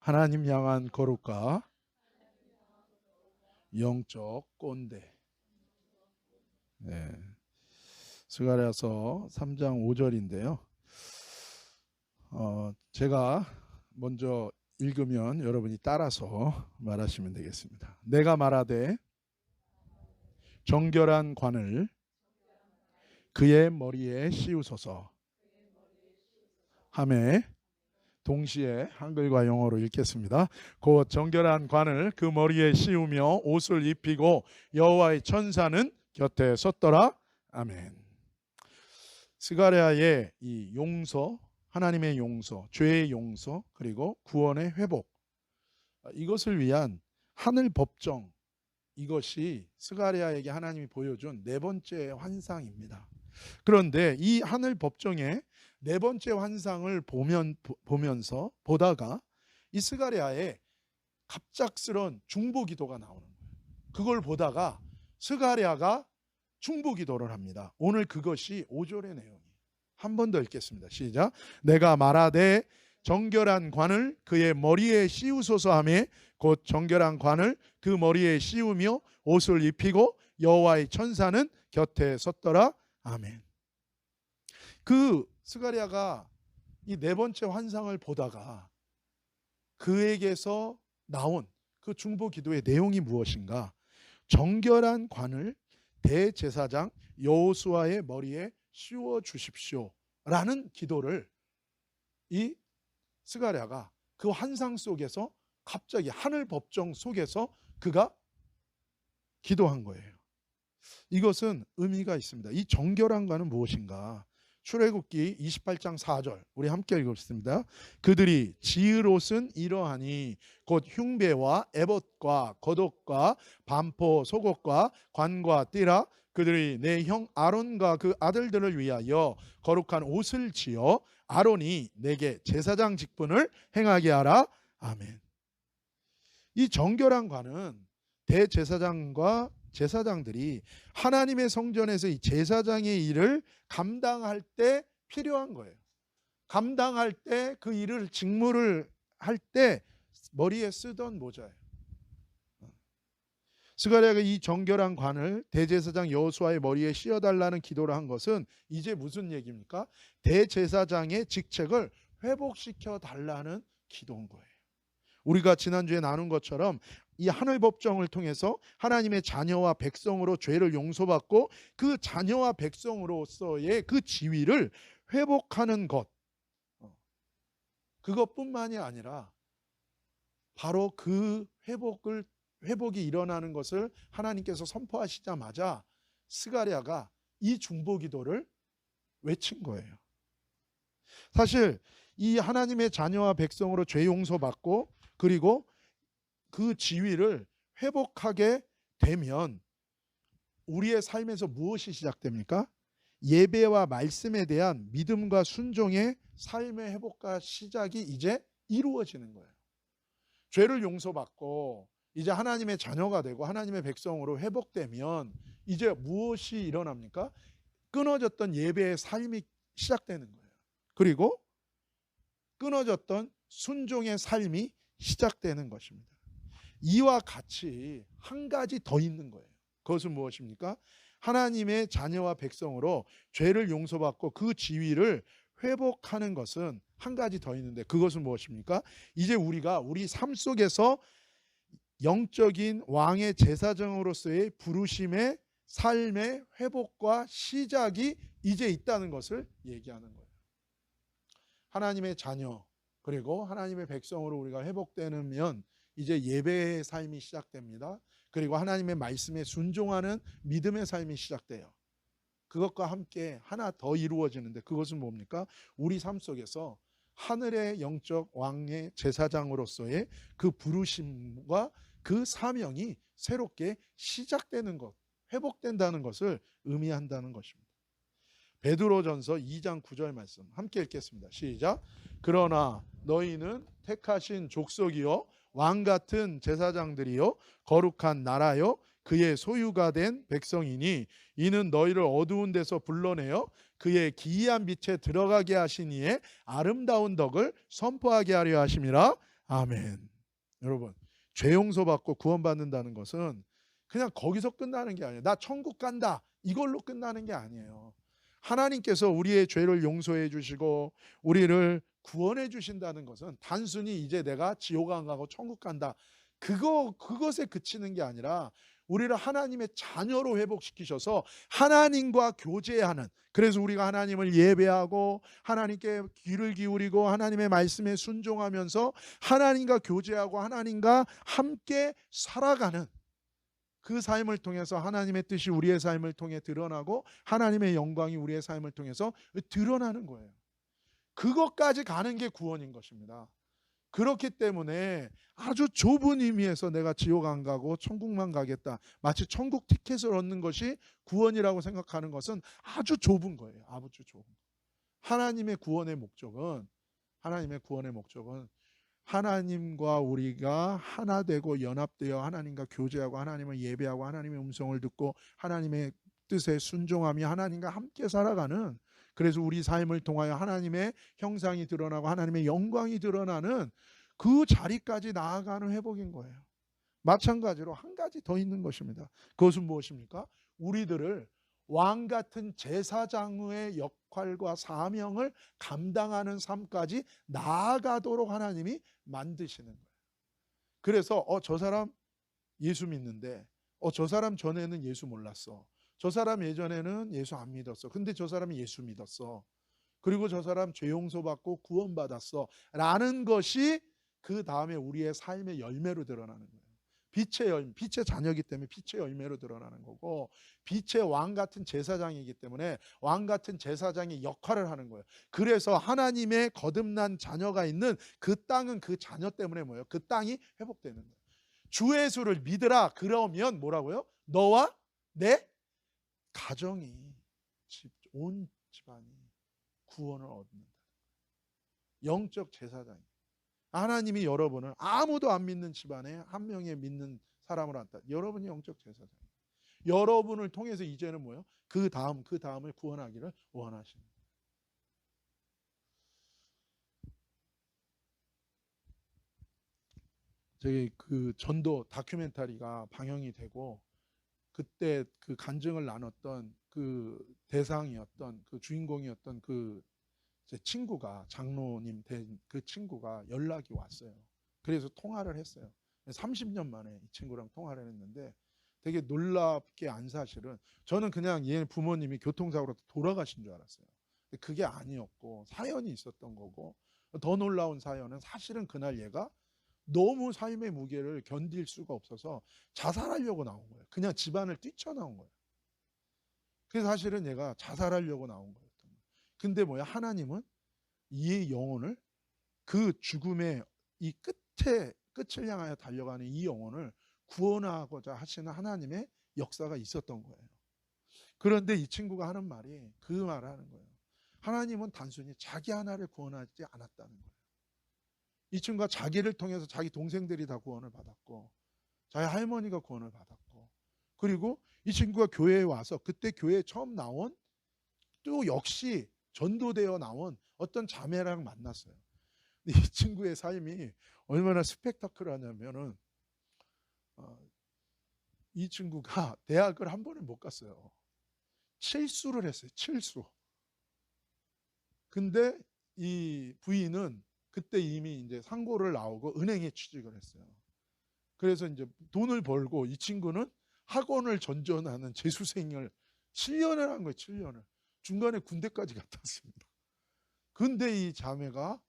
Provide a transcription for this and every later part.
하나님 향한 거룩과 영적 꼰대. 네. 스가랴서 3장 5절인데요. 제가 먼저 읽으면 여러분이 따라서 말하시면 되겠습니다. 내가 말하되 정결한 관을 그의 머리에 씌우소서 하매, 동시에 한글과 영어로 읽겠습니다. 곧 정결한 관을 그 머리에 씌우며 옷을 입히고 여호와의 천사는 곁에 섰더라. 아멘. 스가랴의 이 용서, 하나님의 용서, 죄의 용서, 그리고 구원의 회복, 이것을 위한 하늘 법정, 이것이 스가랴에게 하나님이 보여준 네 번째 환상입니다. 그런데 이 하늘 법정의 네 번째 환상을 보면서 보다가 이 스가랴에 갑작스런 중보기도가 나오는 거예요. 그걸 보다가 스가랴가 중보기도를 합니다. 오늘 그것이 5절의 내용이에요. 한 번 더 읽겠습니다. 시작. 내가 말하되 정결한 관을 그의 머리에 씌우소서 하매, 곧 정결한 관을 그 머리에 씌우며 옷을 입히고 여호와의 천사는 곁에 섰더라. 아멘. 그 스가랴가 이 네 번째 환상을 보다가 그에게서 나온 그 중보 기도의 내용이 무엇인가? 정결한 관을 대제사장 여호수아의 머리에 씌워 주십시오 라는 기도를 이 스가랴가 그 환상 속에서 갑자기 하늘 법정 속에서 그가 기도한 거예요. 이것은 의미가 있습니다. 이 정결한 관은 무엇인가? 출애굽기 28장 4절 우리 함께 읽겠습니다. 그들이 지을 옷은 이러하니 곧 흉배와 에봇과 겉옷과 반포 속옷과 관과 띠라 그들이 내 형 아론과 그 아들들을 위하여 거룩한 옷을 지어 아론이 내게 제사장 직분을 행하게 하라. 아멘. 이 정결한 관은 대제사장과 제사장들이 하나님의 성전에서 이 제사장의 일을 감당할 때 필요한 거예요. 감당할 때 그 일을 직무를 할 때 머리에 쓰던 모자예요. 스가랴가 이 정결한 관을 대제사장 여호수아의 머리에 씌워달라는 기도를 한 것은 이제 무슨 얘기입니까? 대제사장의 직책을 회복시켜 달라는 기도인 거예요. 우리가 지난주에 나눈 것처럼 이 하늘 법정을 통해서 하나님의 자녀와 백성으로 죄를 용서받고 그 자녀와 백성으로서의 그 지위를 회복하는 것, 그것뿐만이 아니라 바로 그 회복이 일어나는 것을 하나님께서 선포하시자마자 스가랴가 이 중보기도를 외친 거예요. 사실 이 하나님의 자녀와 백성으로 죄 용서받고 그리고 그 지위를 회복하게 되면 우리의 삶에서 무엇이 시작됩니까? 예배와 말씀에 대한 믿음과 순종의 삶의 회복과 시작이 이제 이루어지는 거예요. 죄를 용서받고 이제 하나님의 자녀가 되고 하나님의 백성으로 회복되면 이제 무엇이 일어납니까? 끊어졌던 예배의 삶이 시작되는 거예요. 그리고 끊어졌던 순종의 삶이 시작되는 것입니다. 이와 같이 한 가지 더 있는 거예요. 그것은 무엇입니까? 하나님의 자녀와 백성으로 죄를 용서받고 그 지위를 회복하는 것은 한 가지 더 있는데 그것은 무엇입니까? 이제 우리가 우리 삶 속에서 영적인 왕의 제사장으로서의 부르심의 삶의 회복과 시작이 이제 있다는 것을 얘기하는 거예요. 하나님의 자녀 그리고 하나님의 백성으로 우리가 회복되면 이제 예배의 삶이 시작됩니다. 그리고 하나님의 말씀에 순종하는 믿음의 삶이 시작돼요. 그것과 함께 하나 더 이루어지는데 그것은 뭡니까? 우리 삶 속에서 하늘의 영적 왕의 제사장으로서의 그 부르심과 그 사명이 새롭게 시작되는 것, 회복된다는 것을 의미한다는 것입니다. 베드로전서 2장 9절 말씀 함께 읽겠습니다. 시작. 그러나 너희는 택하신 족속이요 왕같은 제사장들이요 거룩한 나라요 그의 소유가 된 백성이니 이는 너희를 어두운 데서 불러내어 그의 기이한 빛에 들어가게 하신 이의 아름다운 덕을 선포하게 하려 하심이라. 아멘. 여러분, 죄 용서받고 구원받는다는 것은 그냥 거기서 끝나는 게 아니에요. 나 천국 간다, 이걸로 끝나는 게 아니에요. 하나님께서 우리의 죄를 용서해 주시고 우리를 구원해 주신다는 것은 단순히 이제 내가 지옥 안 가고 천국 간다, 그것에 그치는 게 아니라 우리를 하나님의 자녀로 회복시키셔서 하나님과 교제하는, 그래서 우리가 하나님을 예배하고 하나님께 귀를 기울이고 하나님의 말씀에 순종하면서 하나님과 교제하고 하나님과 함께 살아가는 그 삶을 통해서 하나님의 뜻이 우리의 삶을 통해 드러나고 하나님의 영광이 우리의 삶을 통해서 드러나는 거예요. 그것까지 가는 게 구원인 것입니다. 그렇기 때문에 아주 좁은 의미에서 내가 지옥 안 가고 천국만 가겠다, 마치 천국 티켓을 얻는 것이 구원이라고 생각하는 것은 아주 좁은 거예요. 아주 좁은. 하나님의 구원의 목적은 하나님과 우리가 하나 되고 연합되어 하나님과 교제하고 하나님을 예배하고 하나님의 음성을 듣고 하나님의 뜻에 순종하며 하나님과 함께 살아가는, 그래서 우리 삶을 통하여 하나님의 형상이 드러나고 하나님의 영광이 드러나는 그 자리까지 나아가는 회복인 거예요. 마찬가지로 한 가지 더 있는 것입니다. 그것은 무엇입니까? 우리들을 왕 같은 제사장의 역할과 사명을 감당하는 삶까지 나아가도록 하나님이 만드시는 거예요. 그래서 저 사람 예수 믿는데 저 사람 전에는 예수 몰랐어. 저 사람 예전에는 예수 안 믿었어. 근데 저 사람이 예수 믿었어. 그리고 저 사람 죄 용서받고 구원받았어. 라는 것이 그 다음에 우리의 삶의 열매로 드러나는 거예요. 빛의 자녀이기 때문에 빛의 열매로 드러나는 거고, 빛의 왕 같은 제사장이기 때문에 왕 같은 제사장의 역할을 하는 거예요. 그래서 하나님의 거듭난 자녀가 있는 그 땅은 그 자녀 때문에 뭐예요? 그 땅이 회복되는 거예요. 주 예수를 믿으라. 그러면 뭐라고요? 너와 내 가정이, 온 집안이 구원을 얻는다. 영적 제사장이. 하나님이 여러분을 아무도 안 믿는 집안에 한 명의 믿는 사람을 한다. 여러분이 영적 제사장. 여러분을 통해서 이제는 뭐예요? 그 다음을 구원하기를 원하시는 거예요. 저기 그 전도 다큐멘터리가 방영이 되고 그때 그 간증을 나눴던 그 대상이었던 그 주인공이었던 그 제 친구가, 장로님 된 그 친구가 연락이 왔어요. 그래서 통화를 했어요. 30년 만에 이 친구랑 통화를 했는데 되게 놀랍게 안, 사실은 저는 그냥 얘 부모님이 교통사고로 돌아가신 줄 알았어요. 근데 그게 아니었고 사연이 있었던 거고, 더 놀라운 사연은 사실은 그날 얘가 너무 삶의 무게를 견딜 수가 없어서 자살하려고 나온 거예요. 그냥 집안을 뛰쳐나온 거예요. 그래서 사실은 얘가 자살하려고 나온 거예요. 근데 뭐야? 하나님은 이 영혼을, 그 죽음의 이 끝을 향하여 달려가는 이 영혼을 구원하고자 하시는 하나님의 역사가 있었던 거예요. 그런데 이 친구가 하는 말이 그 말을 하는 거예요. 하나님은 단순히 자기 하나를 구원하지 않았다는 거예요. 이 친구가 자기를 통해서 자기 동생들이 다 구원을 받았고 자기 할머니가 구원을 받았고, 그리고 이 친구가 교회에 와서 그때 교회에 처음 나온, 또 역시 전도되어 나온 어떤 자매랑 만났어요. 이 친구의 삶이 얼마나 스펙타클하냐면은 이 친구가 대학을 한 번을 못 갔어요. 칠수를 했어요. 칠수. 근데 이 부인은 그때 이미 이제 상고를 나오고 은행에 취직을 했어요. 그래서 이제 돈을 벌고 이 친구는 학원을 전전하는 재수생을 7년을 한 거예요. 7년을. 중간에 군대까지 갔다 왔습니다. 근데 이 자매가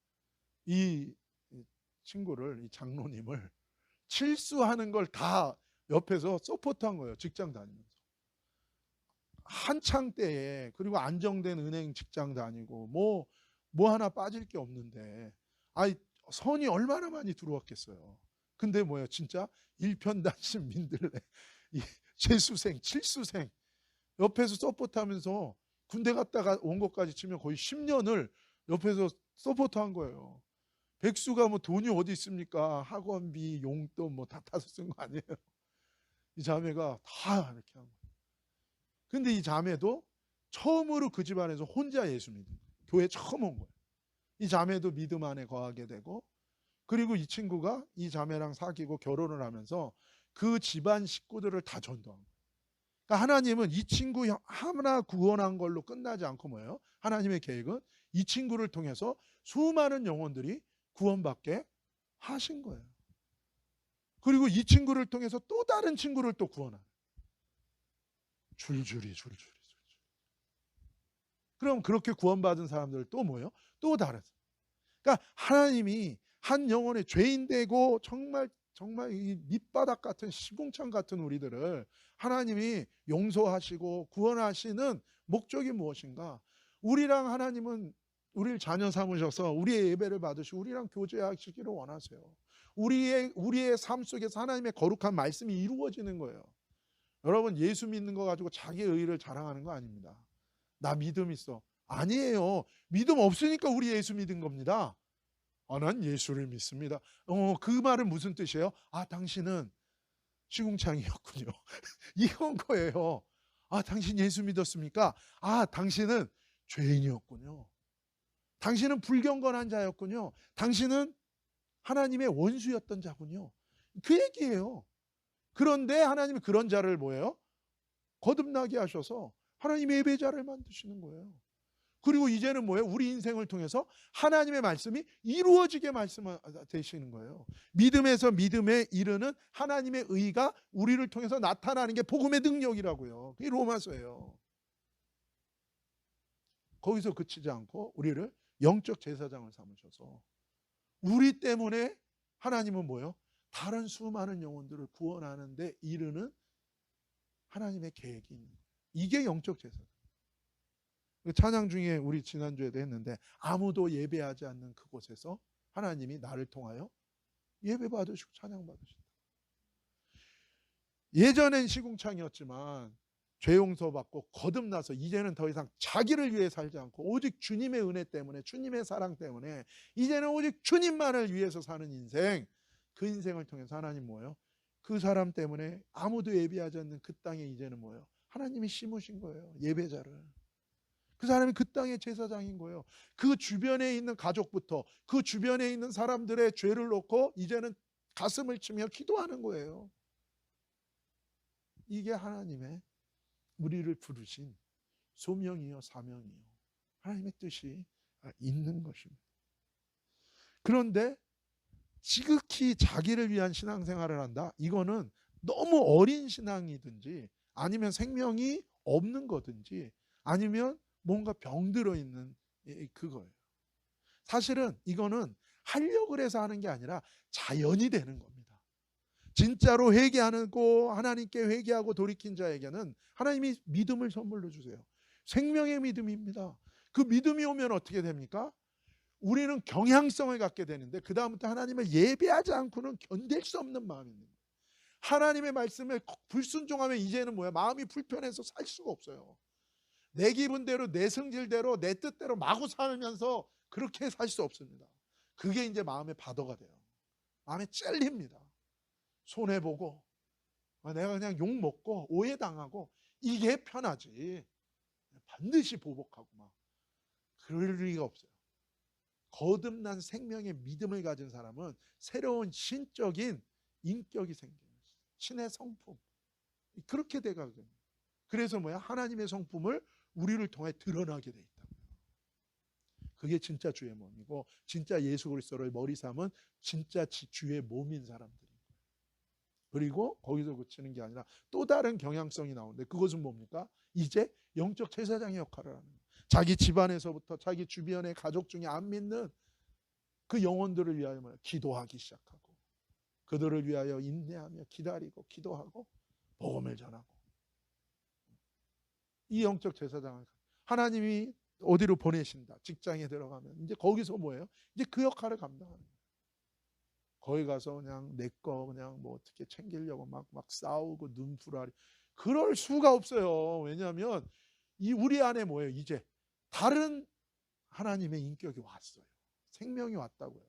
이 친구를, 이 장로님을 칠수하는 걸 다 옆에서 서포트한 거예요. 직장 다니면서. 한창 때에, 그리고 안정된 은행 직장 다니고 뭐 하나 빠질 게 없는데, 선이 얼마나 많이 들어왔겠어요. 근데 뭐예요? 진짜 일편단심 민들레, 이 재수생, 칠수생 옆에서 서포트하면서 군대 갔다가 온 것까지 치면 거의 10년을 옆에서 서포트한 거예요. 백수가 뭐 돈이 어디 있습니까? 학원비, 용돈 뭐 다 타서 쓴 거 아니에요? 이 자매가 다 이렇게 한 거예요. 근데 이 자매도 처음으로 그 집안에서 혼자 예수 믿은 거예요. 교회 처음 온 거예요. 이 자매도 믿음 안에 거하게 되고, 그리고 이 친구가 이 자매랑 사귀고 결혼을 하면서 그 집안 식구들을 다 전도한 거예요. 그러니까 하나님은 이 친구 하나 구원한 걸로 끝나지 않고 뭐예요? 하나님의 계획은 이 친구를 통해서 수많은 영혼들이 구원받게 하신 거예요. 그리고 이 친구를 통해서 또 다른 친구를 또 구원하는, 줄줄이. 그럼 그렇게 구원받은 사람들 또 뭐예요? 또 다른. 그러니까 하나님이 한 영혼의 죄인 되고 정말 이 밑바닥 같은 시궁창 같은 우리들을 하나님이 용서하시고 구원하시는 목적이 무엇인가? 우리랑 하나님은 우리를 자녀 삼으셔서 우리의 예배를 받으시고 우리랑 교제하시기를 원하세요. 우리의 삶 속에서 하나님의 거룩한 말씀이 이루어지는 거예요. 여러분, 예수 믿는 거 가지고 자기의 의의를 자랑하는 거 아닙니다. 나 믿음 있어. 아니에요. 믿음 없으니까 우리 예수 믿은 겁니다. 난 예수를 믿습니다. 그 말은 무슨 뜻이에요? 당신은 시궁창이었군요. 이건 거예요. 당신 예수 믿었습니까? 당신은 죄인이었군요. 당신은 불경건한 자였군요. 당신은 하나님의 원수였던 자군요. 그 얘기예요. 그런데 하나님이 그런 자를 뭐예요? 거듭나게 하셔서 하나님의 예배자를 만드시는 거예요. 그리고 이제는 뭐예요? 우리 인생을 통해서 하나님의 말씀이 이루어지게 말씀되시는 거예요. 믿음에서 믿음에 이르는 하나님의 의가 우리를 통해서 나타나는 게 복음의 능력이라고요. 그게 로마서예요. 거기서 그치지 않고 우리를 영적 제사장을 삼으셔서 우리 때문에 하나님은 뭐예요? 다른 수많은 영혼들을 구원하는 데 이르는 하나님의 계획이 있는 거예요. 이게 영적 제사장. 찬양 중에 우리 지난주에도 했는데 아무도 예배하지 않는 그곳에서 하나님이 나를 통하여 예배 받으시고 찬양 받으신다. 예전엔 시궁창이었지만 죄 용서받고 거듭나서 이제는 더 이상 자기를 위해 살지 않고 오직 주님의 은혜 때문에, 주님의 사랑 때문에 이제는 오직 주님만을 위해서 사는 인생, 그 인생을 통해서 하나님 뭐예요? 그 사람 때문에 아무도 예배하지 않는 그 땅에 이제는 뭐예요? 하나님이 심으신 거예요. 예배자를. 그 사람이 그 땅의 제사장인 거예요. 그 주변에 있는 가족부터 그 주변에 있는 사람들의 죄를 놓고 이제는 가슴을 치며 기도하는 거예요. 이게 하나님의 우리를 부르신 소명이요 사명이요 하나님의 뜻이 있는 것입니다. 그런데 지극히 자기를 위한 신앙생활을 한다? 이거는 너무 어린 신앙이든지 아니면 생명이 없는 거든지 아니면 뭔가 병들어 있는 그거예요. 사실은 이거는 하려고 해서 하는 게 아니라 자연이 되는 겁니다. 진짜로 회개하고 하나님께 회개하고 돌이킨 자에게는 하나님이 믿음을 선물로 주세요. 생명의 믿음입니다. 그 믿음이 오면 어떻게 됩니까? 우리는 경향성을 갖게 되는데 그 다음부터 하나님을 예배하지 않고는 견딜 수 없는 마음이 있는 거예요. 하나님의 말씀에 불순종하면 이제는 뭐야? 마음이 불편해서 살 수가 없어요. 내 기분대로 내 성질대로 내 뜻대로 마구 살면서 그렇게 살 수 없습니다. 그게 이제 마음의 바더가 돼요. 마음에 찔립니다. 손해보고 내가 그냥 욕먹고 오해당하고 이게 편하지 반드시 보복하고 막 그럴 리가 없어요. 거듭난 생명의 믿음을 가진 사람은 새로운 신적인 인격이 생겨요. 신의 성품 그렇게 돼가거든요. 그래서 뭐야? 하나님의 성품을 우리를 통해 드러나게 돼 있다. 그게 진짜 주의 몸이고 진짜 예수 그리스도를 머리 삼은 진짜 주의 몸인 사람들이에요. 그리고 거기서 그치는 게 아니라 또 다른 경향성이 나오는데 그것은 뭡니까? 이제 영적 제사장의 역할을 하는 거예요. 자기 집안에서부터 자기 주변의 가족 중에 안 믿는 그 영혼들을 위하여 기도하기 시작하고 그들을 위하여 인내하며 기다리고 기도하고 복음을 전하고 이 영적 제사장을 하나님이 어디로 보내신다. 직장에 들어가면 이제 거기서 뭐예요? 이제 그 역할을 감당하는 거예요. 거기 가서 그냥 내 거 그냥 뭐 어떻게 챙기려고 막 싸우고 눈풀하리 그럴 수가 없어요. 왜냐하면 이 우리 안에 뭐예요? 이제 다른 하나님의 인격이 왔어요. 생명이 왔다고요.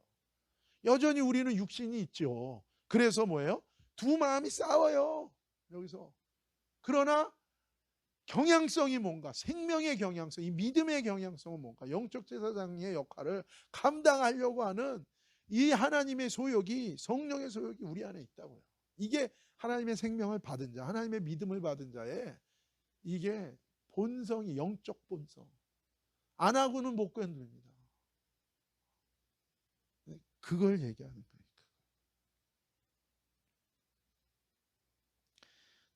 여전히 우리는 육신이 있죠. 그래서 뭐예요? 두 마음이 싸워요. 여기서. 그러나 경향성이 뭔가? 생명의 경향성, 이 믿음의 경향성은 뭔가? 영적 제사장의 역할을 감당하려고 하는 이 하나님의 소욕이, 성령의 소욕이 우리 안에 있다고요. 이게 하나님의 생명을 받은 자, 하나님의 믿음을 받은 자의 이게 본성이, 영적 본성. 안 하고는 못 견딥니다. 그걸 얘기하는 거예요.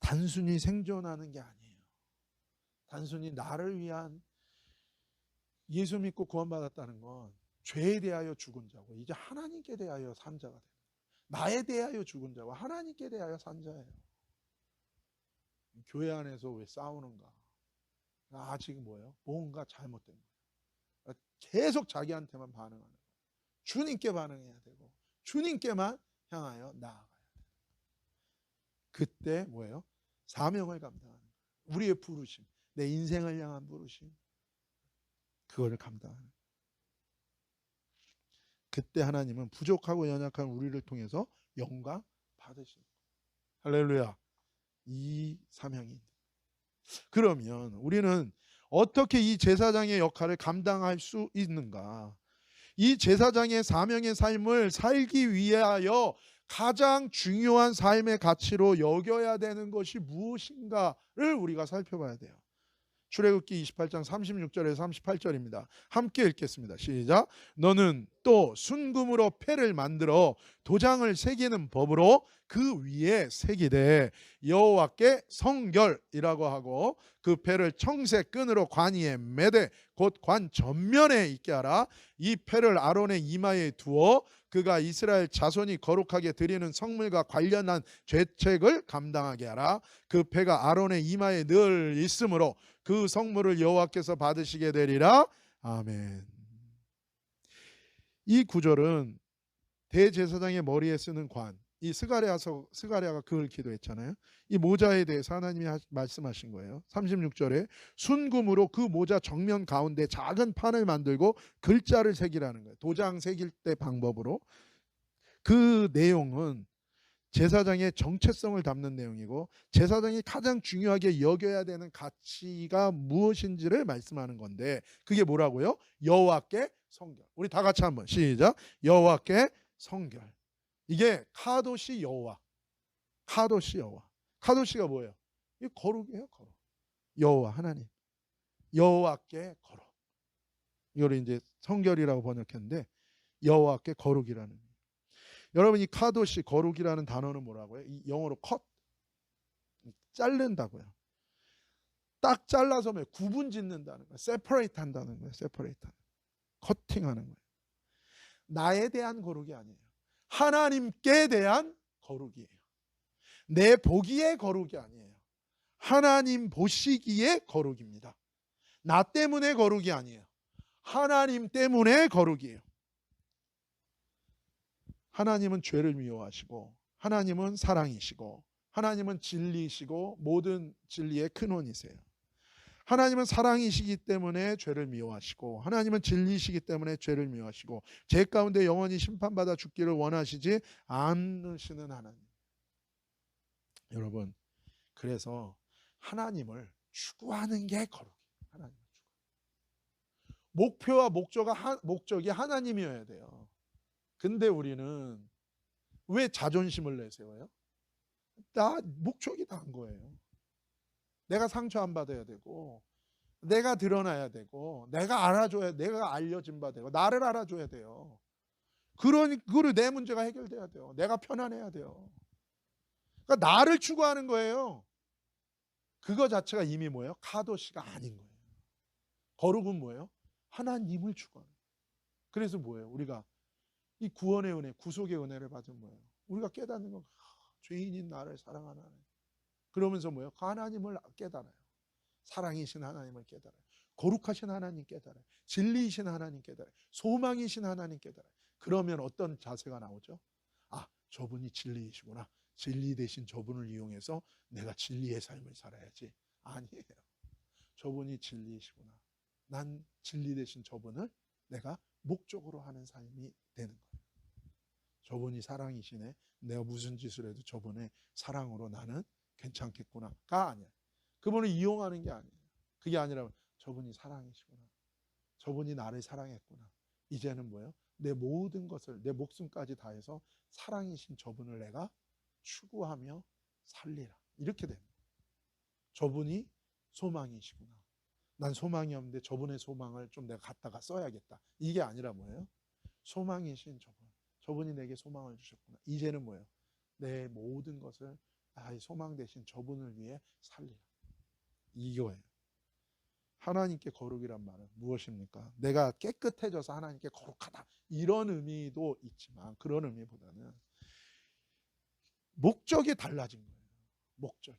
단순히 생존하는 게 아니에요. 단순히 나를 위한, 예수 믿고 구원받았다는 건 죄에 대하여 죽은 자고 이제 하나님께 대하여 산 자가 되는 거예요. 나에 대하여 죽은 자고 하나님께 대하여 산 자예요. 교회 안에서 왜 싸우는가? 아직 뭐예요? 뭔가 잘못된 거예요. 계속 자기한테만 반응하는 거예요. 주님께 반응해야 되고 주님께만 향하여 나아가야 돼요. 그때 뭐예요? 사명을 감당하는 거예요. 우리의 부르심, 내 인생을 향한 부르심, 그거를 감당하는 거예요. 그때 하나님은 부족하고 연약한 우리를 통해서 영광 받으시는 거예요. 할렐루야. 이 사명이. 그러면 우리는 어떻게 이 제사장의 역할을 감당할 수 있는가? 이 제사장의 사명의 삶을 살기 위하여 가장 중요한 삶의 가치로 여겨야 되는 것이 무엇인가를 우리가 살펴봐야 돼요. 출애굽기 28장 36절에서 38절입니다. 함께 읽겠습니다. 시작. 너는 또 순금으로 패를 만들어 도장을 새기는 법으로 그 위에 새기되 여호와께 성결이라고 하고 그 패를 청색 끈으로 관 위에 매되 곧 관 전면에 있게 하라. 이 패를 아론의 이마에 두어 그가 이스라엘 자손이 거룩하게 드리는 성물과 관련한 죄책을 감당하게 하라. 그 패가 아론의 이마에 늘 있으므로 그 성물을 여호와께서 받으시게 되리라. 아멘. 이 구절은 대제사장의 머리에 쓰는 관, 이 스가랴가 그걸 기도했잖아요. 이 모자에 대해서 하나님이 말씀하신 거예요. 36절에 순금으로 그 모자 정면 가운데 작은 판을 만들고 글자를 새기라는 거예요. 도장 새길 때 방법으로. 그 내용은 제사장의 정체성을 담는 내용이고 제사장이 가장 중요하게 여겨야 되는 가치가 무엇인지를 말씀하는 건데 그게 뭐라고요? 여호와께 성결. 우리 다 같이 한번 시작. 여호와께 성결. 이게 카도시 여호와. 카도시 여호와. 카도시가 뭐예요? 이 거룩이에요, 거룩. 여호와 하나님. 여호와께 거룩. 이걸 이제 성결이라고 번역했는데 여호와께 거룩이라는. 여러분 이 카도시 거룩이라는 단어는 뭐라고요? 이 영어로 컷, 자른다고요. 딱 잘라서 구분 짓는다는 거예요. 세퍼레이트 한다는 거예요. 세퍼레이트, 커팅하는 거예요. 나에 대한 거룩이 아니에요. 하나님께 대한 거룩이에요. 내 보기에 거룩이 아니에요. 하나님 보시기에 거룩입니다. 나 때문에 거룩이 아니에요. 하나님 때문에 거룩이에요. 하나님은 죄를 미워하시고 하나님은 사랑이시고 하나님은 진리이시고 모든 진리의 근원이세요. 하나님은 사랑이시기 때문에 죄를 미워하시고 하나님은 진리이시기 때문에 죄를 미워하시고 죄 가운데 영원히 심판받아 죽기를 원하시지 않으시는 하나님. 여러분 그래서 하나님을 추구하는 게 거룩이에요. 하나님을 추구. 목표와 목적이 하나님이어야 돼요. 근데 우리는 왜 자존심을 내세워요? 나 목적이 다한 거예요. 내가 상처 안 받아야 되고 내가 드러나야 되고 내가 알아줘야, 내가 알려진 바 되고 나를 알아줘야 돼요. 그거를 내 문제가 해결돼야 돼요. 내가 편안해야 돼요. 그러니까 나를 추구하는 거예요. 그거 자체가 이미 뭐예요? 카도시가 아닌 거예요. 거룩은 뭐예요? 하나님을 추구하는 거예요. 그래서 뭐예요? 우리가 이 구원의 은혜, 구속의 은혜를 받은 뭐예요? 우리가 깨닫는 건 죄인인 나를 사랑하는 하나님. 그러면서 뭐예요? 그 하나님을 깨달아요. 사랑이신 하나님을 깨달아요. 거룩하신 하나님 깨달아요. 진리이신 하나님 깨달아요. 소망이신 하나님 깨달아요. 그러면 어떤 자세가 나오죠? 아, 저분이 진리이시구나. 진리 대신 저분을 이용해서 내가 진리의 삶을 살아야지. 아니에요. 저분이 진리이시구나. 난 진리 대신 저분을 내가 목적으로 하는 삶이 되는 거예요. 저분이 사랑이시네. 내가 무슨 짓을 해도 저분의 사랑으로 나는 괜찮겠구나가 아니야. 그분을 이용하는 게 아니에요. 그게 아니라 저분이 사랑이시구나. 저분이 나를 사랑했구나. 이제는 뭐예요? 내 모든 것을, 내 목숨까지 다해서 사랑이신 저분을 내가 추구하며 살리라. 이렇게 됩니다. 저분이 소망이시구나. 난 소망이 없는데 저분의 소망을 좀 내가 갖다가 써야겠다. 이게 아니라 뭐예요? 소망이신 저분. 저분이 내게 소망을 주셨구나. 이제는 뭐예요? 내 모든 것을 나의 소망 되신 저분을 위해 살리라. 이거예요. 하나님께 거룩이란 말은 무엇입니까? 내가 깨끗해져서 하나님께 거룩하다. 이런 의미도 있지만 그런 의미보다는 목적이 달라진 거예요. 목적이.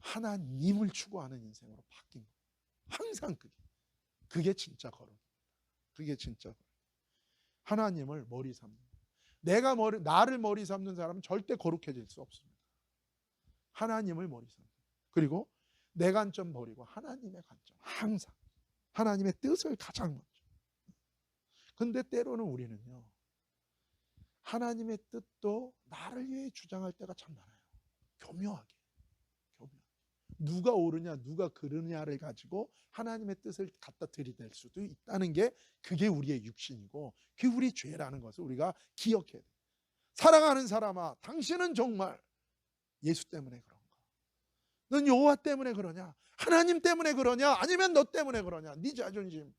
하나님을 추구하는 인생으로 바뀐 거예요. 항상 그게 진짜 거룩입니다. 그게 진짜 거룩. 하나님을 머리 삼는 거예요. 나를 머리 삼는 사람은 절대 거룩해질 수 없습니다. 하나님을 머리 삼는 거예요. 그리고 내 관점 버리고 하나님의 관점. 항상 하나님의 뜻을 가장 먼저. 근데 때로는 우리는요, 하나님의 뜻도 나를 위해 주장할 때가 참 많아요. 교묘하게. 누가 옳으냐 누가 그르냐를 가지고 하나님의 뜻을 갖다 들이댈 수도 있다는 게, 그게 우리의 육신이고 그게 우리 죄라는 것을 우리가 기억해야 돼요. 사랑하는 사람아, 당신은 정말 예수 때문에 그런가? 넌 여호와 때문에 그러냐? 하나님 때문에 그러냐? 아니면 너 때문에 그러냐? 네 자존심,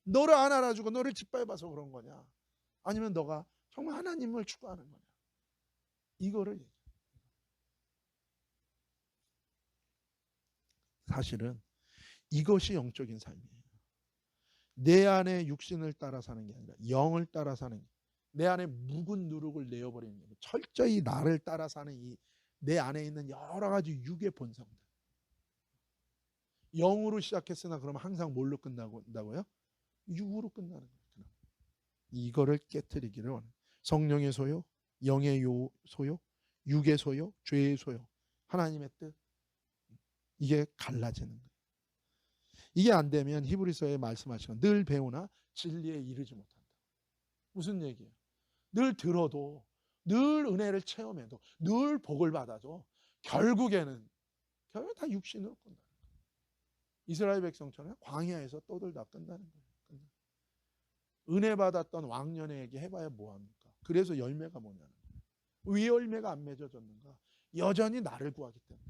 너를 안 알아주고 너를 짓밟아서 그런 거냐? 아니면 너가 정말 하나님을 추구하는 거냐? 이거를 얘기해요. 사실은 이것이 영적인 삶이에요. 내 안에 육신을 따라 사는 게 아니라 영을 따라 사는, 내 안에 묵은 누룩을 내어버리는 게 아니라 철저히 나를 따라 사는 이 내 안에 있는 여러 가지 육의 본성들. 영으로 시작했으나 그러면 항상 뭘로 끝나고요? 육으로 끝나는 거예요. 이거를 깨트리기를 원해요. 성령의 소요, 영의 소요, 육의 소요, 죄의 소요, 하나님의 뜻. 이게 갈라지는 거예요. 이게 안 되면 히브리서에 말씀하시는 늘 배우나 진리에 이르지 못한다. 무슨 얘기예요? 늘 들어도, 늘 은혜를 체험해도, 늘 복을 받아도 결국에는 다 육신으로 끝나는 거예요. 이스라엘 백성처럼 광야에서 떠들다 끝나는 거예요. 은혜 받았던 왕년에게 해봐야 뭐합니까? 그래서 열매가 뭐냐는 거예요. 왜 열매가 안 맺어졌는가? 여전히 나를 구하기 때문에.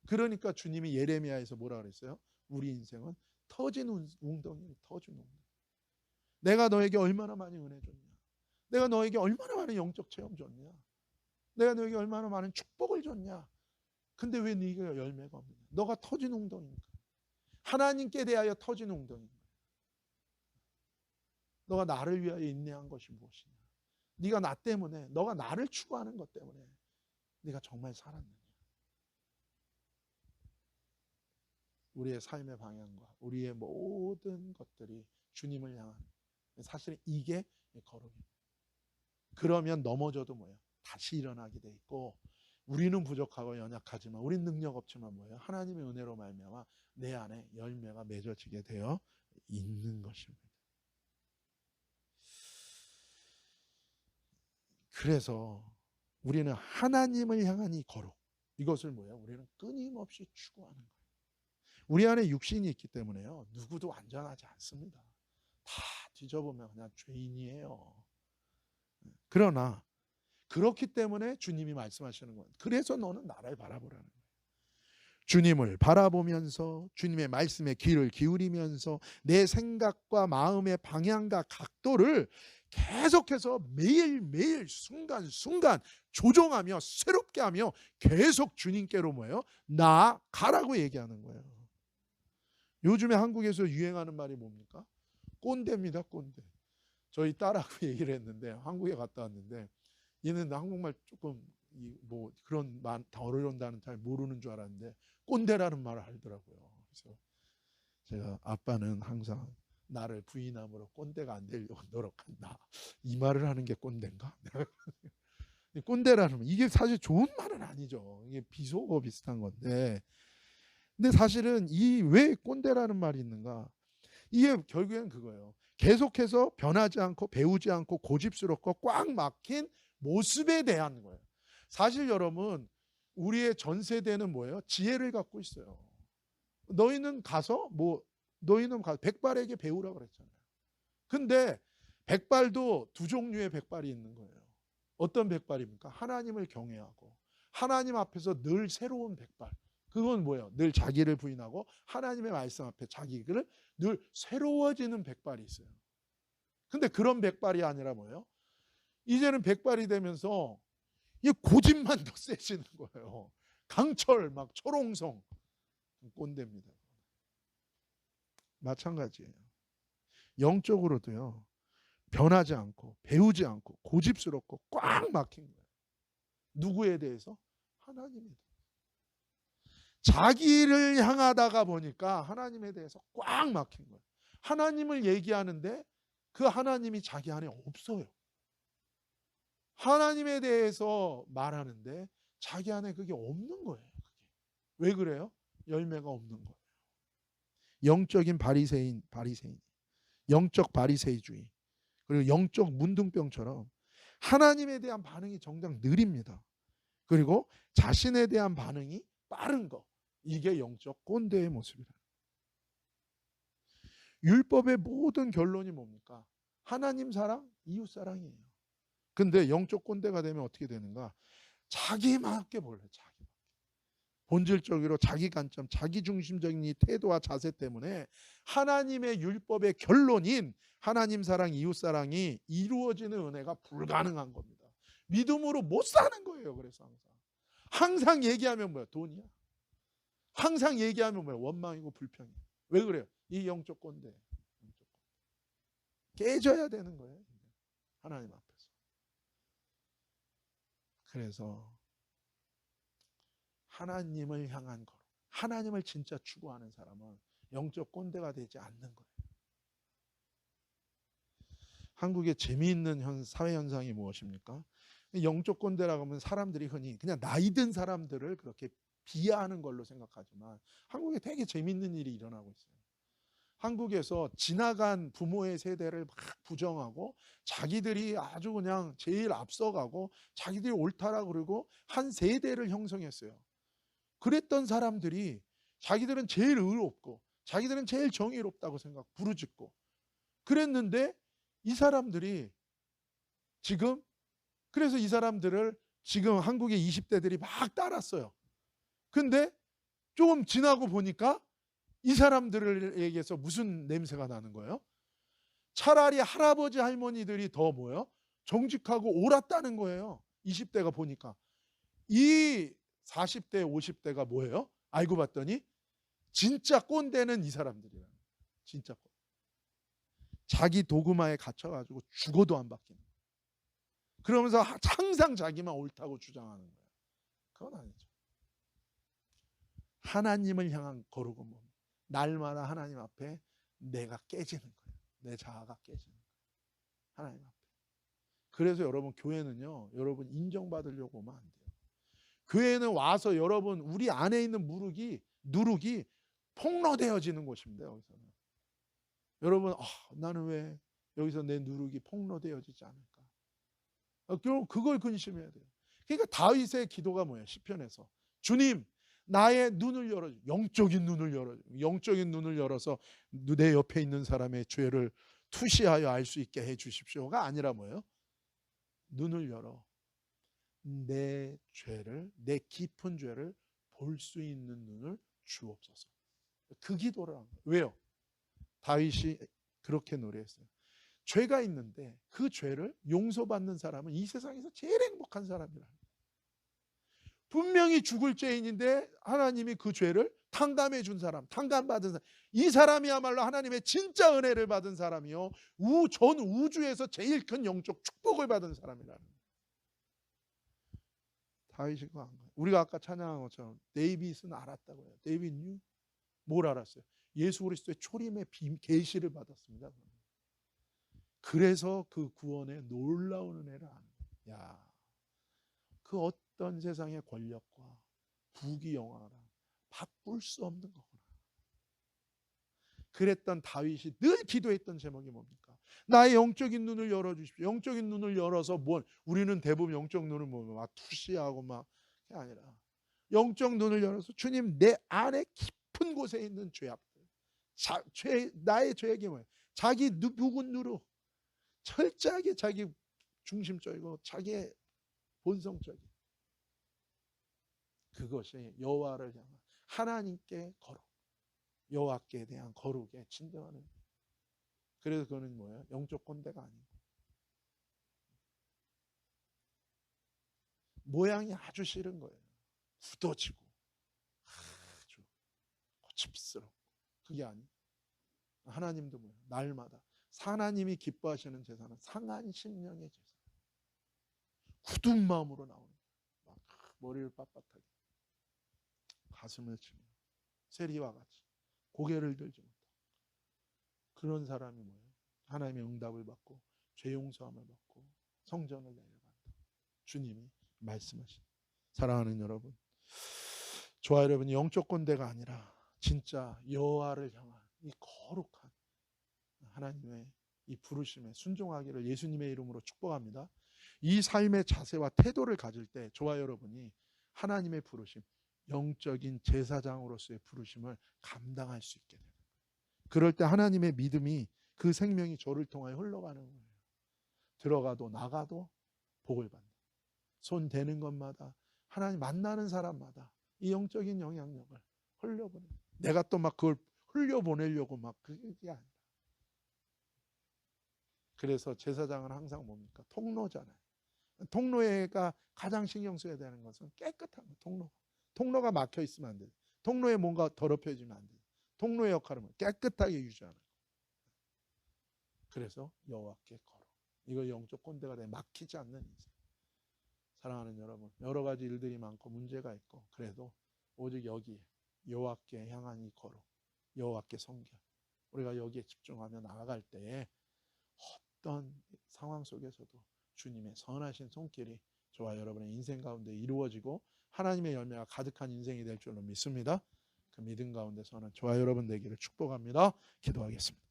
그러니까 주님이 예레미야에서 뭐라 그랬어요? 우리 인생은 터진 웅덩이를 터준 웅덩이. 내가 너에게 얼마나 많이 은혜 줬냐? 내가 너에게 얼마나 많은 영적 체험 줬냐? 내가 너에게 얼마나 많은 축복을 줬냐? 근데 왜 네가 열매가 없느냐? 너가 터진 웅덩이니까. 하나님께 대하여 터진 웅덩이니까. 너가 나를 위하여 인내한 것이 무엇이냐? 네가 나 때문에, 너가 나를 추구하는 것 때문에 네가 정말 살았느냐? 우리의 삶의 방향과 우리의 모든 것들이 주님을 향한, 사실 이게 거룩입니다. 그러면 넘어져도 뭐예요? 다시 일어나게 돼 있고, 우리는 부족하고 연약하지만, 우리는 능력 없지만 뭐예요? 하나님의 은혜로 말미암아 내 안에 열매가 맺어지게 되어 있는 것입니다. 그래서 우리는 하나님을 향한 이 거룩, 이것을 뭐예요? 우리는 끊임없이 추구하는 거예요. 우리 안에 육신이 있기 때문에요, 누구도 완전하지 않습니다. 다 뒤져보면 그냥 죄인이에요. 그러나 그렇기 때문에 주님이 말씀하시는 거예요. 그래서 너는 나를 바라보라는 거예요. 주님을 바라보면서 주님의 말씀에 귀를 기울이면서 내 생각과 마음의 방향과 각도를 계속해서 매일매일 순간순간 조정하며 새롭게 하며 계속 주님께로 뭐예요? 나아가라고 얘기하는 거예요. 요즘에 한국에서 유행하는 말이 뭡니까? 꼰대입니다. 꼰대. 저희 딸하고 얘기를 했는데, 한국에 갔다 왔는데 얘는 한국말 조금 뭐 그런 말 어려운 단어 잘 모르는 줄 알았는데 꼰대라는 말을 알더라고요. 그래서 제가 아빠는 항상 나를 부인함으로 꼰대가 안 되려고 노력한다. 이 말을 하는 게 꼰대인가? 꼰대라는 말, 이게 사실 좋은 말은 아니죠. 이게 비속어 비슷한 건데, 근데 사실은 이 왜 꼰대라는 말이 있는가? 이게 결국엔 그거예요. 계속해서 변하지 않고 배우지 않고 고집스럽고 꽉 막힌 모습에 대한 거예요. 사실 여러분, 우리의 전 세대는 뭐예요? 지혜를 갖고 있어요. 너희는 가서 백발에게 배우라 그랬잖아요. 근데 백발도 두 종류의 백발이 있는 거예요. 어떤 백발입니까? 하나님을 경외하고 하나님 앞에서 늘 새로운 백발. 그건 뭐예요? 늘 자기를 부인하고 하나님의 말씀 앞에 자기를 늘 새로워지는 백발이 있어요. 근데 그런 백발이 아니라 뭐예요? 이제는 백발이 되면서 이 고집만 더 세지는 거예요. 강철 막 초롱성 꼰대입니다. 마찬가지예요. 영적으로도요. 변하지 않고 배우지 않고 고집스럽고 꽉 막힌 거예요. 누구에 대해서? 하나님에 대해서. 자기를 향하다가 보니까 하나님에 대해서 꽉 막힌 거예요. 하나님을 얘기하는데 그 하나님이 자기 안에 없어요. 하나님에 대해서 말하는데 자기 안에 그게 없는 거예요. 그게. 왜 그래요? 열매가 없는 거예요. 영적인 바리새인, 영적 바리새이주의, 그리고 영적 문둥병처럼 하나님에 대한 반응이 정작 느립니다. 그리고 자신에 대한 반응이 빠른 거. 이게 영적 꼰대의 모습이다. 율법의 모든 결론이 뭡니까? 하나님 사랑, 이웃 사랑이에요. 근데 영적 꼰대가 되면 어떻게 되는가? 자기만게 볼래. 자기만. 본질적으로 자기 관점, 자기 중심적인 이 태도와 자세 때문에 하나님의 율법의 결론인 하나님 사랑, 이웃 사랑이 이루어지는 은혜가 불가능한 겁니다. 믿음으로 못 사는 거예요. 그래서 항상 얘기하면 뭐야? 돈이야. 항상 얘기하면 뭐야? 원망이고 불평이야. 왜 그래요? 이 영적 꼰대. 깨져야 되는 거예요. 하나님 앞에서. 그래서 하나님을 향한 거로, 하나님을 진짜 추구하는 사람은 영적 꼰대가 되지 않는 거예요. 한국의 재미있는 사회 현상이 무엇입니까? 영적 꼰대라고 하면 사람들이 흔히 그냥 나이 든 사람들을 그렇게 비하하는 걸로 생각하지만 한국에 되게 재미있는 일이 일어나고 있어요. 한국에서 지나간 부모의 세대를 막 부정하고 자기들이 아주 그냥 제일 앞서가고 자기들이 옳다라고 그러고 한 세대를 형성했어요. 그랬던 사람들이 자기들은 제일 의롭고 자기들은 제일 정의롭다고 부르짖고 그랬는데 이 사람들이 지금 그래서 이 사람들을 지금 한국의 20대들이 막 따랐어요. 근데 조금 지나고 보니까 이 사람들에게서 무슨 냄새가 나는 거예요? 차라리 할아버지 할머니들이 더 뭐예요? 정직하고 옳았다는 거예요. 20대가 보니까. 이 40대 50대가 뭐예요? 알고 봤더니 진짜 꼰대는 이 사람들이에요. 진짜 꼰대. 자기 도구마에 갇혀가지고 죽어도 안 바뀌는 거예요. 그러면서 항상 자기만 옳다고 주장하는 거예요. 그건 아니죠. 하나님을 향한 거룩은 뭡니까? 날마다 하나님 앞에 내가 깨지는 거예요. 내 자아가 깨지는 거예요. 하나님 앞에. 그래서 여러분 교회는요, 여러분 인정받으려고 오면 안 돼요. 교회는 와서 여러분 우리 안에 있는 누룩이 폭로되어지는 곳입니다. 여기서는. 여러분 나는 왜 여기서 내 누룩이 폭로되어지지 않을까? 그걸 근심해야 돼요. 그러니까 다윗의 기도가 뭐예요? 시편에서 주님 나의 눈을 열어, 영적인 눈을 열어, 영적인 눈을 열어서 내 옆에 있는 사람의 죄를 투시하여 알 수 있게 해 주십시오가 아니라 뭐예요? 눈을 열어 내 죄를, 내 깊은 죄를 볼 수 있는 눈을 주옵소서. 그 기도를 한 거예요. 왜요? 다윗이 그렇게 노래했어요. 죄가 있는데 그 죄를 용서받는 사람은 이 세상에서 제일 행복한 사람이라. 분명히 죽을 죄인인데 하나님이 그 죄를 탕감해 준 사람, 탕감받은 사람, 이 사람이야말로 하나님의 진짜 은혜를 받은 사람이요, 전 우주에서 제일 큰 영적 축복을 받은 사람이라는 거예요. 다윗이 그거 안 거예요. 우리가 아까 찬양한 것처럼 데이빗은 알았다고 해요. 데이빗 뉴? 뭘 알았어요? 예수 그리스도의 초림의 계시를 받았습니다. 그래서 그 구원의 놀라운 은혜를 아는 거예요. 야, 그 어떤 세상의 권력과 부귀 영화라 바꿀 수 없는 거구나. 그랬던 다윗이 늘 기도했던 제목이 뭡니까? 나의 영적인 눈을 열어주십시오. 영적인 눈을 열어서 우리는 대부분 영적 눈을 막 투시하고 막 그게 아니라 영적 눈을 열어서 주님 내 안에 깊은 곳에 있는 죄악들, 나의 죄악이 뭐예요? 자기 누군 누룩, 철저하게 자기 중심적이고 자기의 본성적인 그것이 여호와를 향한 하나님께 거룩, 여호와께 대한 거룩에 진정하는. 그래서 그거는 뭐예요? 영적 꼰대가 아니고 모양이 아주 싫은 거예요. 굳어지고 아주 고집스럽고. 그게 아니에요. 하나님도 뭐예요? 날마다 하나님이 기뻐하시는 제사는 상한 심령의 제사, 굳은 마음으로 나오는 거예요. 막 머리를 빳빳하게 가슴을 치며 세리와 같이 고개를 들지 못하고 그런 사람이 뭐예요? 하나님의 응답을 받고 죄 용서함을 받고 성전을 내려간다. 주님이 말씀하신. 사랑하는 여러분, 저와 여러분이 영적 꼰대가 아니라 진짜 여호와를 향한 이 거룩한 하나님의 이 부르심에 순종하기를 예수님의 이름으로 축복합니다. 이 삶의 자세와 태도를 가질 때 저와 여러분이 하나님의 부르심, 영적인 제사장으로서의 부르심을 감당할 수 있게 됩니다. 그럴 때 하나님의 믿음이 그 생명이 저를 통하여 흘러가는 거예요. 들어가도 나가도 복을 받는. 손 대는 것마다 하나님 만나는 사람마다 이 영적인 영향력을 흘려보내는. 내가 또 막 그걸 흘려보내려고 막 그게 아니라. 그래서 제사장은 항상 뭡니까? 통로잖아요. 통로에가 가장 신경 써야 되는 것은 깨끗한 거. 통로가 막혀 있으면 안 돼요. 통로에 뭔가 더럽혀지면 안 돼요. 통로의 역할은 깨끗하게 유지하는 거. 그래서 여호와께 거룩. 이거 영적 꼰대가 돼 막히지 않는 인생. 사랑하는 여러분, 여러 가지 일들이 많고 문제가 있고 그래도 오직 여기에 여호와께 향한 이 거룩, 여호와께 섬겨. 우리가 여기에 집중하며 나아갈 때에 어떤 상황 속에서도 주님의 선하신 손길이 저와 여러분의 인생 가운데 이루어지고 하나님의 열매가 가득한 인생이 될 줄로 믿습니다. 그 믿음 가운데서는 저와 여러분 되기를 축복합니다. 기도하겠습니다.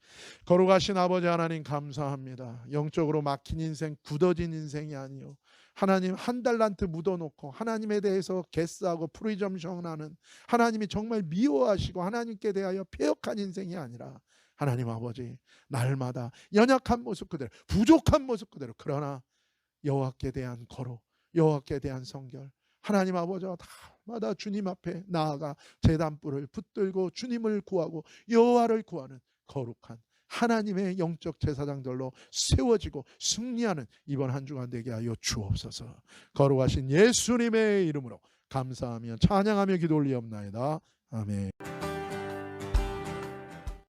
거룩하신 아버지 하나님 감사합니다. 영적으로 막힌 인생, 굳어진 인생이 아니요 하나님 한 달란트 묻어놓고 하나님에 대해서 개싸고 프리점션하는 하나님이 정말 미워하시고 하나님께 대하여 패역한 인생이 아니라 하나님 아버지 날마다 연약한 모습 그대로 부족한 모습 그대로 그러나 여호와께 대한 거룩, 여호와께 대한 성결 하나님 아버지와 다마다 주님 앞에 나아가 제단불을 붙들고 주님을 구하고 여호와를 구하는 거룩한 하나님의 영적 제사장들로 세워지고 승리하는 이번 한 주간 되게 하여 주옵소서. 거룩하신 예수님의 이름으로 감사하며 찬양하며 기도 올리옵나이다. 아멘.